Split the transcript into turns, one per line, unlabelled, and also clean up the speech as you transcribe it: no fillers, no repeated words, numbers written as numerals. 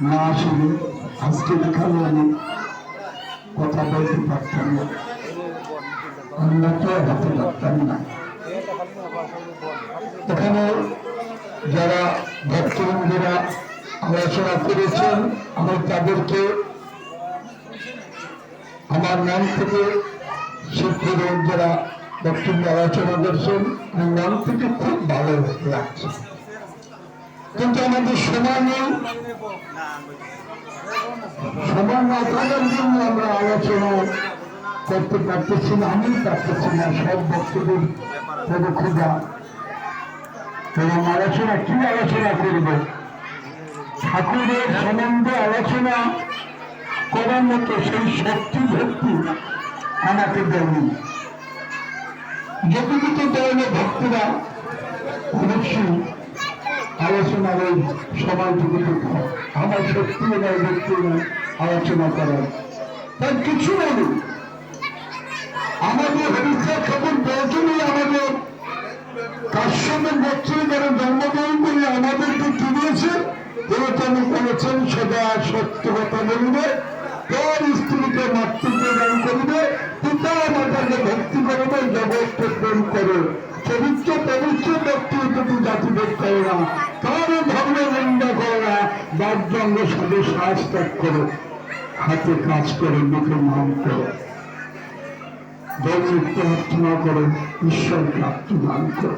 না আসলে আজকে এখানে আমি কথা বলতে পারতাম না, অন্যকেও হতে পারতাম না। এখানে যারা ভক্তবৃন্দরা আলোচনা করেছেন আমি তাদেরকে আমার নাম থেকে শিক্ষক যারা বক্তব্য আলোচনা করছেন আমার নাম থেকে খুব ভালো লাগছে। কিন্তু আমাদের সময় নেই, সময় না থাকার জন্য আমরা আলোচনা করতে পারতেছি না, আমি পারতেছি না সব বক্তব্যের পদক্ষেপা এবং আলোচনা কি আলোচনা করব। ঠাকুরের সম্বন্ধে আলোচনা করার মতো সেই শক্তি ভক্তি আমাকে দেয়নি। যতটুকু ধরনের ভক্তরা অবশ্যই আলোচনার ওই সময়টুকু আমার শক্তি নয় ব্যক্তি নয় আলোচনা করার, তার কিছু নেই। আমাদের হরিচাঁদ ঠাকুর প্রয়োজনই আমাদের কাশ্যপের বছরে যারা জন্মগ্রহণ করে আমাদেরকে কিনেছে এরকম করেছেন সদা সত্য কথা বলবে, তোর স্ত্রীকে মাতৃত্ব দান করিবে, পিতা মাতাকে ভক্তি করবে, জগৎকে প্রেম করে, চরিত্র পবিত্র ব্যক্তি প্রতি জাতিভেদ করে না, তার ধর্ম নিন্দা করে না, বাহ্যঙ্গ সাথে শ্বাস ত্যাগ করে, হাতে কাজ করে, মুখে নাম করে, ধর্মীয় প্রার্থনা করে, ঈশ্বর প্রাপ্তি দান করে।